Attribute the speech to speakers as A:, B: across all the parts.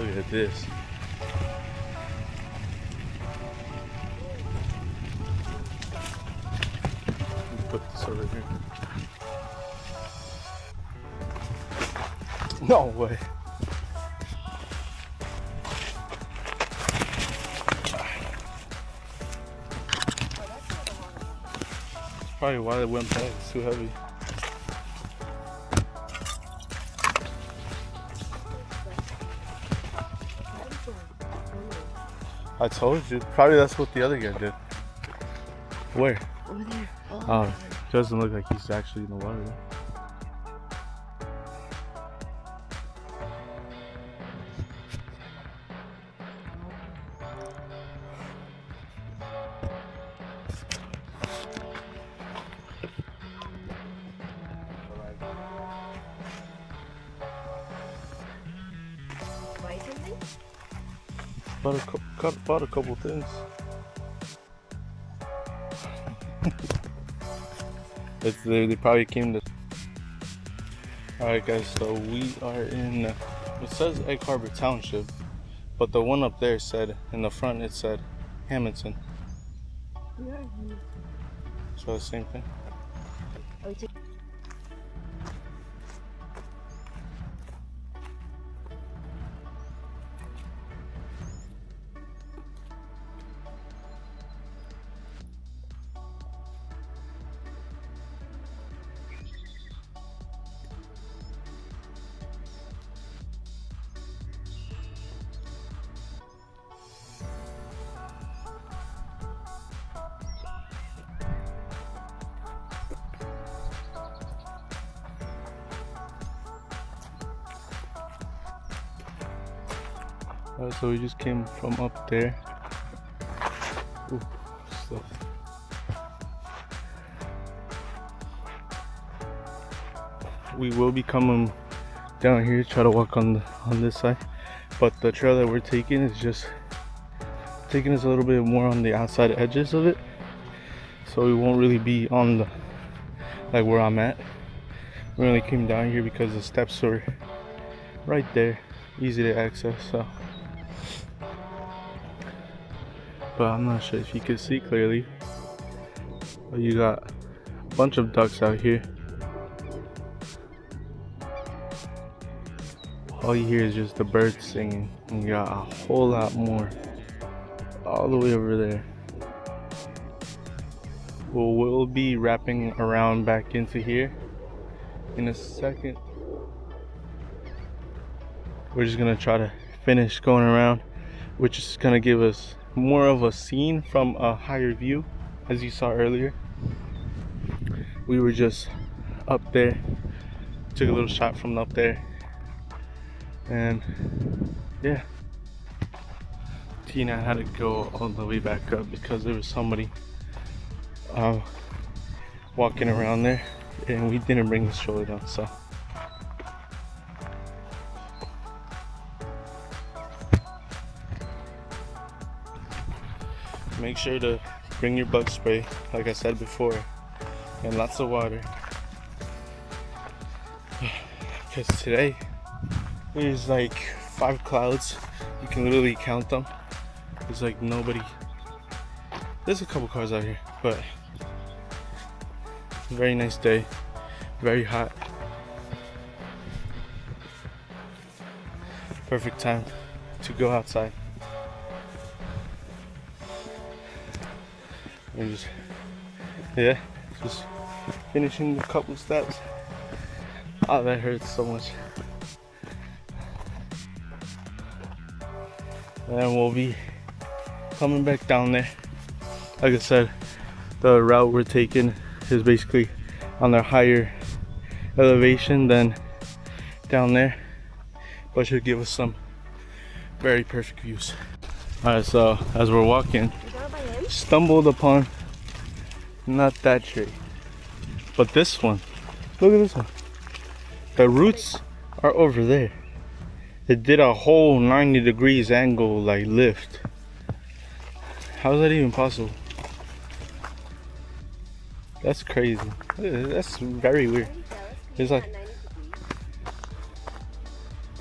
A: Look at this. Put this over here. No way. That's probably why it went back. It's too heavy. I told you. Probably that's what the other guy did. Where?
B: Over there.
A: Oh, it doesn't look like he's actually in the water though.
B: Buy something?
A: Bought a couple things. They probably came to. Alright guys, so we are in, it says Egg Harbor Township, but the one up there said, in the front it said Hamilton.
B: Yeah.
A: So the same thing. Alright, so we just came from up there. Ooh, stuff. We will be coming down here, try to walk on this side, but the trail that we're taking is just taking us a little bit more on the outside edges of it, so we won't really be on the like where I'm at. We only came down here because the steps are right there, easy to access. So, but I'm not sure if you can see clearly, but you got a bunch of ducks out here. All you hear is just the birds singing, and you got a whole lot more all the way over there. Well, we'll be wrapping around back into here in a second. We're just gonna try to finish going around, which is gonna give us more of a scene from a higher view. As you saw earlier, we were just up there, took a little shot from up there, and yeah, Tina had to go all the way back up because there was somebody walking around there, and we didn't bring the stroller down. So make sure to bring your bug spray, like I said before, and lots of water, because today there's like 5 clouds. You can literally count them. There's like nobody. There's a couple cars out here, but very nice day, very hot, perfect time to go outside. And just, yeah, just finishing a couple steps. Oh, that hurts so much. And we'll be coming back down there. Like I said, the route we're taking is basically on a higher elevation than down there, but should give us some very perfect views. Alright, so as we're walking, stumbled upon not that tree, but this one. Look at this one. The roots are over there. It did a whole 90 degrees angle, like lift. How is that even possible? That's crazy. That's very weird. It's like,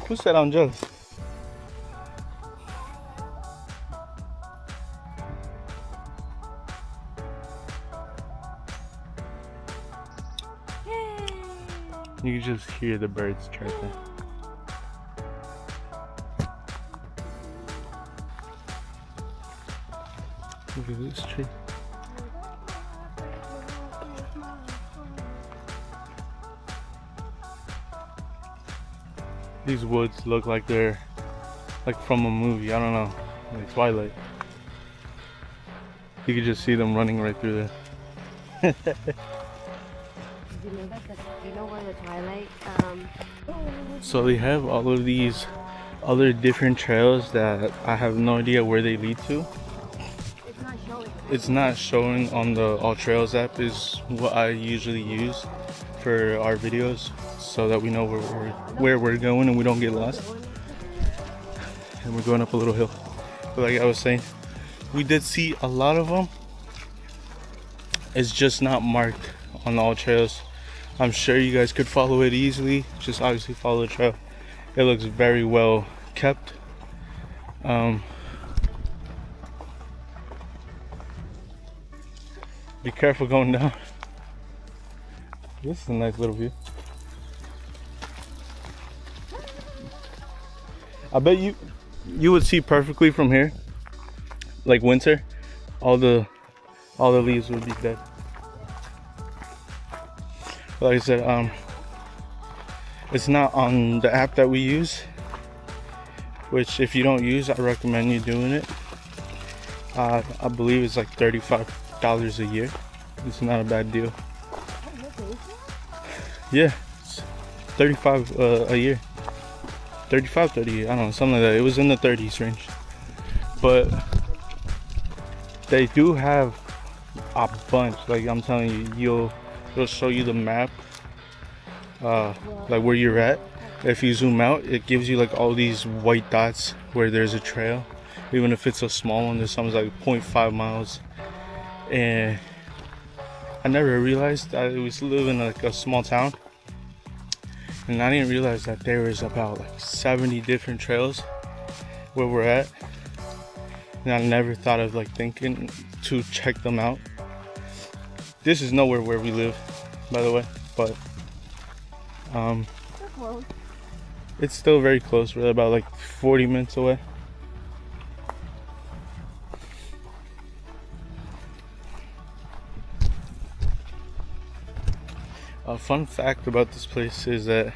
A: who said I'm jealous? You can just hear the birds chirping. Look at this tree. These woods look like they're like from a movie, I don't know, like Twilight. You can just see them running right through there.
B: You know where the Twilight,
A: So they have all of these other different trails that I have no idea where they lead to. It's not showing on the All Trails app, is what I usually use for our videos so that we know where we're going and we don't get lost. And we're going up a little hill. But like I was saying, we did see a lot of them. It's just not marked on the All Trails. I'm sure you guys could follow it easily. Just obviously follow the trail. It looks very well kept. Be careful going down. This is a nice little view. I bet you would see perfectly from here. Like winter, all the leaves would be dead. Like I said, it's not on the app that we use, which if you don't use, I recommend you doing it. I believe it's like $35 a year. It's not a bad deal. Yeah, it's 35 a year. 35, 30, I don't know, something like that. It was in the 30s range. But they do have a bunch. Like I'm telling you, it'll show you the map, like where you're at. If you zoom out, it gives you like all these white dots where there's a trail, even if it's a small one. There's some like 0.5 miles, and I never realized I was living in like a small town, and I didn't realize that there was about like 70 different trails where we're at, and I never thought of like thinking to check them out. This is nowhere where we live, by the way, but it's still very close. We're about like 40 minutes away. A fun fact about this place is that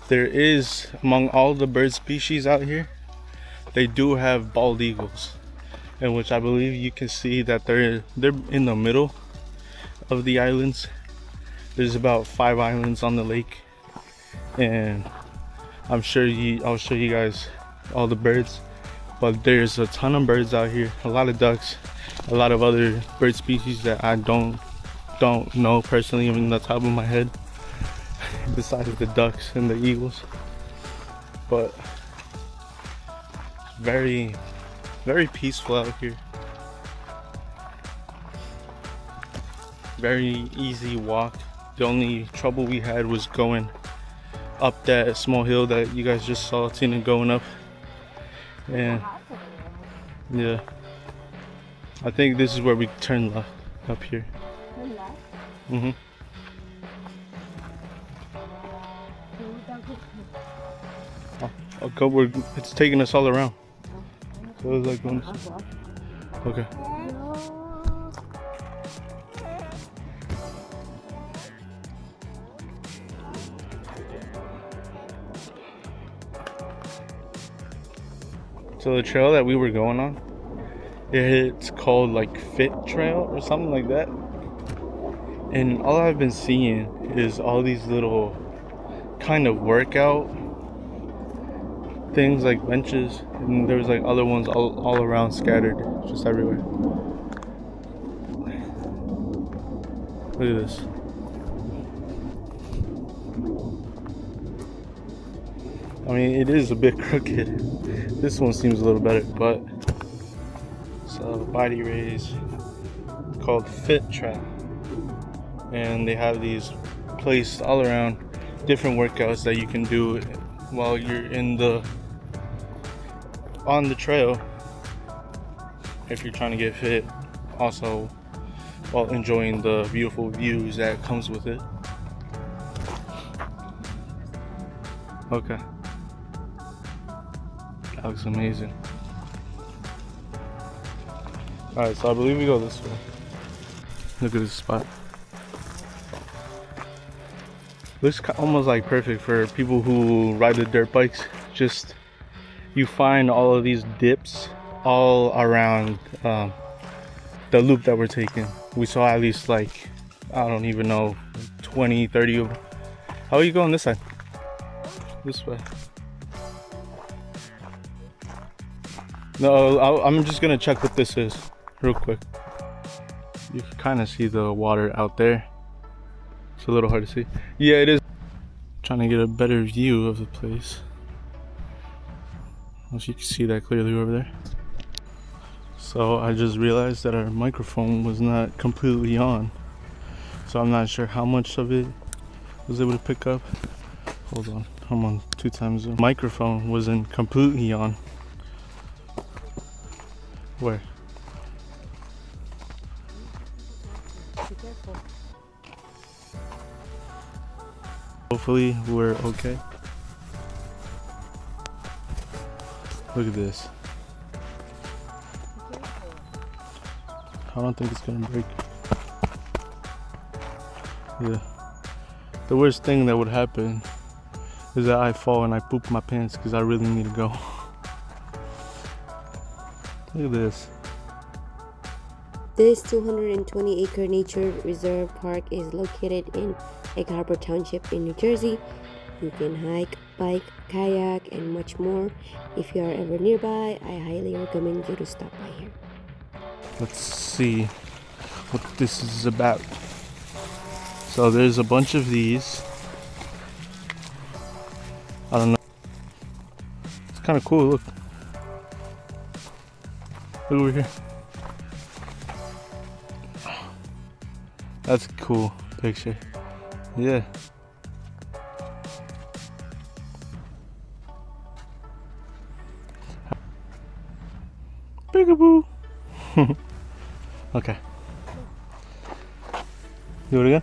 A: there is, among all the bird species out here, they do have bald eagles, in which I believe you can see that they're in the middle of the islands. There's about 5 islands on the lake, and I'll show you guys all the birds. But there's a ton of birds out here, a lot of ducks, a lot of other bird species that I don't know personally even the top of my head, besides the ducks and the eagles. But very, very peaceful out here. Very easy walk. The only trouble we had was going up that small hill that you guys just saw Tina going up. And yeah, I think this is where we turn left up here. Mm-hmm. Okay, it's taking us all around. So it's like going. Okay. So the trail that we were going on, it's called like Fit Trail or something like that. And all I've been seeing is all these little kind of workout things, like benches, and there was like other ones all around, scattered just everywhere. Look at this. I mean, it is a bit crooked. This one seems a little better, but it's a body raise called Fit Trail, and they have these placed all around, different workouts that you can do while you're on the trail, if you're trying to get fit, also while enjoying the beautiful views that comes with it. Okay. That looks amazing. Alright, so I believe we go this way. Look at this spot. Looks almost like perfect for people who ride the dirt bikes. Just, you find all of these dips all around the loop that we're taking. We saw at least like, I don't even know, 20, 30 of them. How are you going this side? This way. No, I'm just gonna check what this is real quick. You can kind of see the water out there. It's a little hard to see. Yeah, it is. Trying to get a better view of the place. I don't know if you can see that clearly over there. So I just realized that our microphone was not completely on. So I'm not sure how much of it was able to pick up. Hold on, I'm on 2 times zoom. Microphone wasn't completely on. Where?
B: Be careful.
A: Hopefully we're okay. Look at this.
B: Be careful.
A: I don't think it's gonna break. Yeah. The worst thing that would happen is that I fall and I poop my pants because I really need to go. Look at this.
B: This 220-acre nature reserve park is located in Egg Harbor Township in New Jersey. You can hike, bike, kayak, and much more. If you are ever nearby, I highly recommend you to stop by here.
A: Let's see what this is about. So there's a bunch of these. I don't know. It's kind of cool. Look. Look over here. That's a cool picture. Yeah. Peekaboo. Okay. Do it again.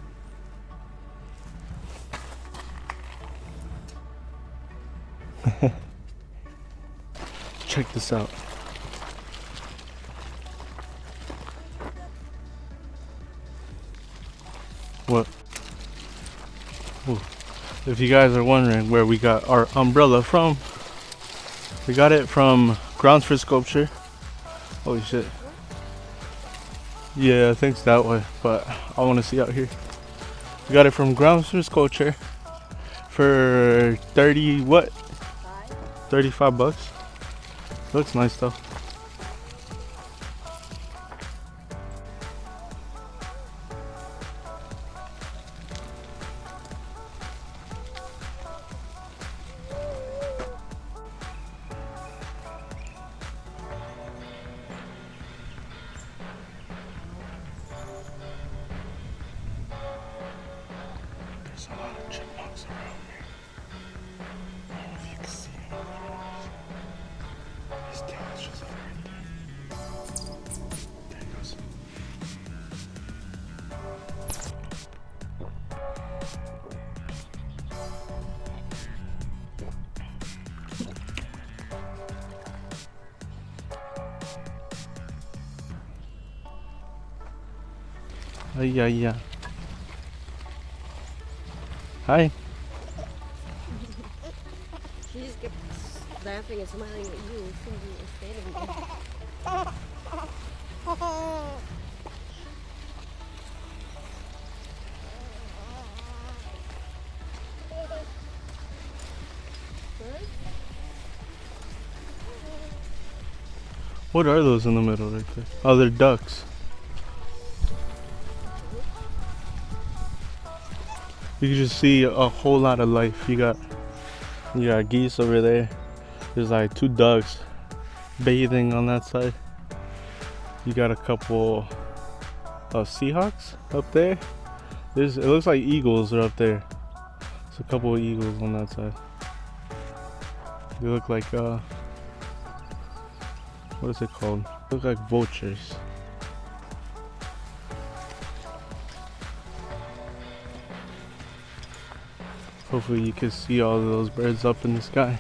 A: Check this out. What? Ooh. If you guys are wondering where we got our umbrella from, we got it from Grounds for Sculpture. Holy shit. Yeah, I think it's that way, but I want to see out here. We got it from Grounds for Sculpture for 30 what? 35 bucks. Looks nice though. There's a lot of chipmunks around here. I don't know if you can see him. His tail is just right there. There he goes. Yeah. Hi.
B: She just kept laughing and smiling at you as soon as you were standing there.
A: What are those in the middle right there? Oh, they're ducks. You can just see a whole lot of life. You got geese over there. There's like 2 ducks bathing on that side. You got a couple of Seahawks up there. It looks like eagles are up there. There's a couple of eagles on that side. They look like what is it called? They look like vultures. Hopefully you can see all of those birds up in the sky.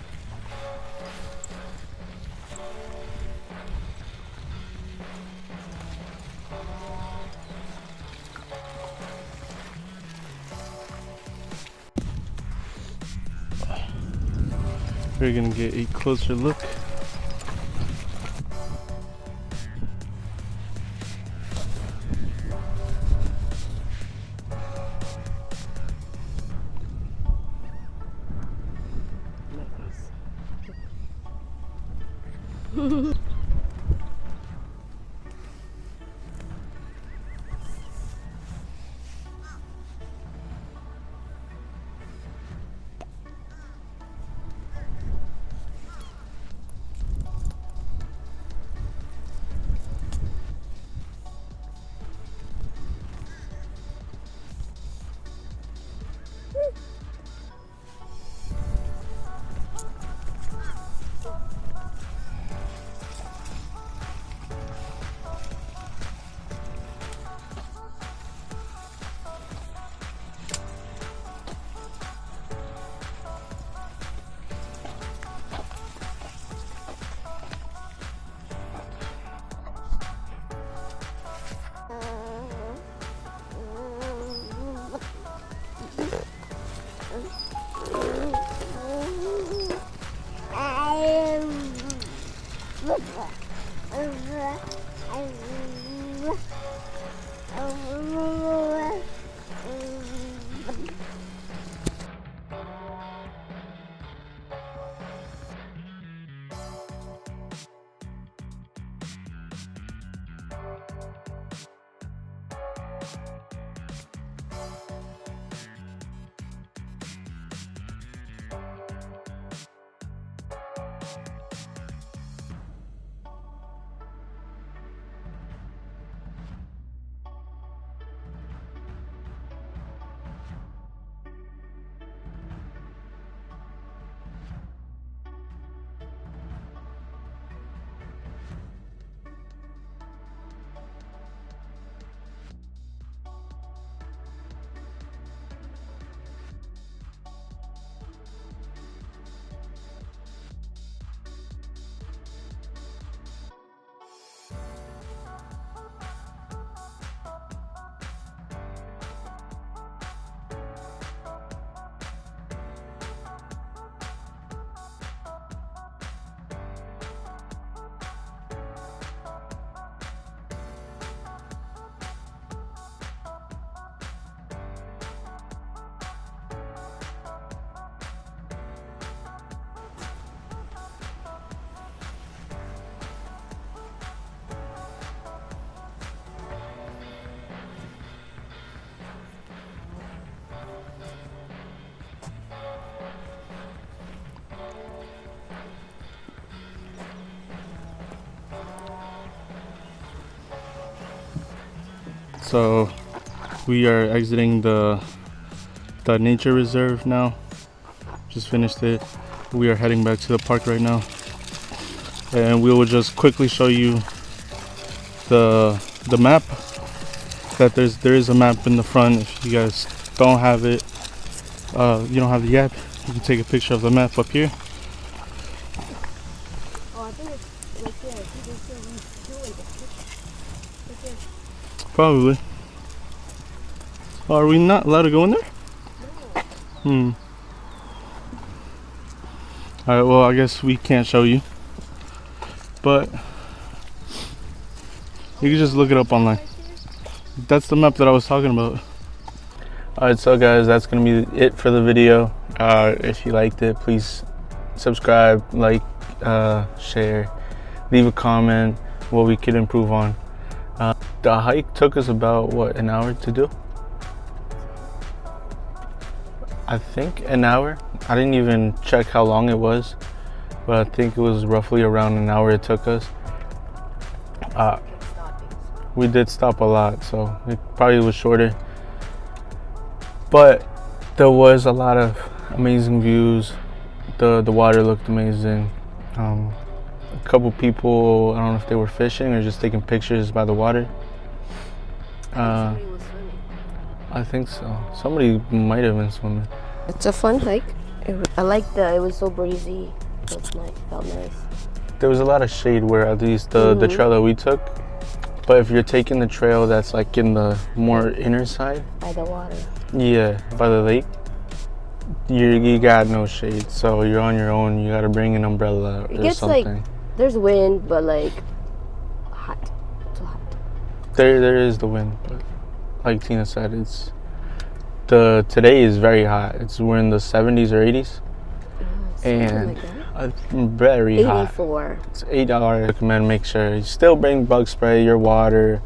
A: We're gonna get a closer look. So we are exiting the nature reserve now. Just finished it. We are heading back to the park right now, and we will just quickly show you the map. That there is a map in the front. If you guys don't have it, you don't have the app, you can take a picture of the map up here.
B: Oh, I think it's right there. I think it's right there.
A: Probably. Are we not allowed to go in there?
B: No.
A: Alright, well, I guess we can't show you. But you can just look it up online. That's the map that I was talking about. Alright, so guys, that's going to be it for the video. If you liked it, please subscribe, like, share, leave a comment what we could improve on. The hike took us about, what, an hour to do? I think an hour. I didn't even check how long it was, but I think it was roughly around an hour it took us. We did stop a lot, so it probably was shorter. But there was a lot of amazing views. The water looked amazing. A couple people, I don't know if they were fishing or just taking pictures by the water.
B: Somebody was swimming.
A: I think so. Somebody might have been swimming.
B: It's a fun hike. I like it was so breezy. So it's nice. Felt nice.
A: There was a lot of shade where at least the trail that we took. But if you're taking the trail that's like in the more inner side,
B: By the water.
A: yeah, by the lake, you got no shade. So you're on your own. You got to bring an umbrella
B: It
A: or
B: gets
A: something.
B: like there's wind, but like hot. Too hot.
A: There is the wind, but like Tina said, today is very hot. We're in the 70s or 80s, and
B: Like that.
A: very hot.
B: 84.
A: It's 8 hours. I recommend make sure you still bring bug spray, your water.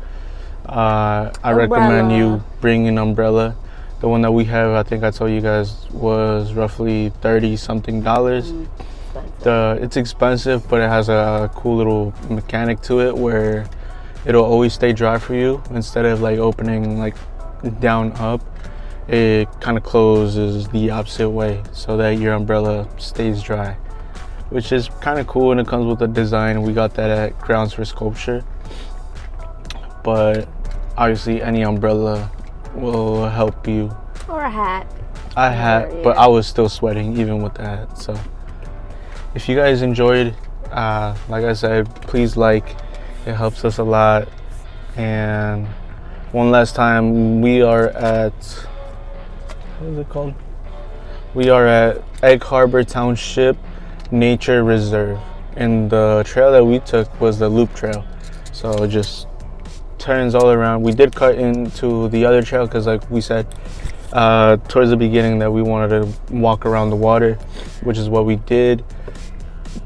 A: I recommend you bring an umbrella. The one that we have, I think I told you guys, was roughly $30-something. It's expensive, but it has a cool little mechanic to it where it'll always stay dry for you. Instead of like opening like down up, it kind of closes the opposite way so that your umbrella stays dry, which is kind of cool, and it comes with a design. We got that at Grounds for Sculpture, but obviously any umbrella will help you.
B: Or a hat.
A: I had, but I was still sweating even with the hat. So if you guys enjoyed, like I said, please like. It helps us a lot. And one last time, we are at, what is it called? We are at Egg Harbor Township Nature Reserve, and the trail that we took was the loop trail, so it just turns all around. We did cut into the other trail because, like we said towards the beginning, that we wanted to walk around the water, which is what we did.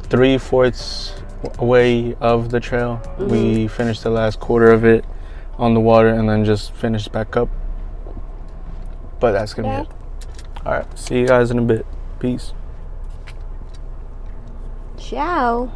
A: 3/4 away of the trail, we finished the last quarter of it on the water, and then just finished back up. But that's gonna be it. All right, see you guys in a bit. Peace.
B: Ciao.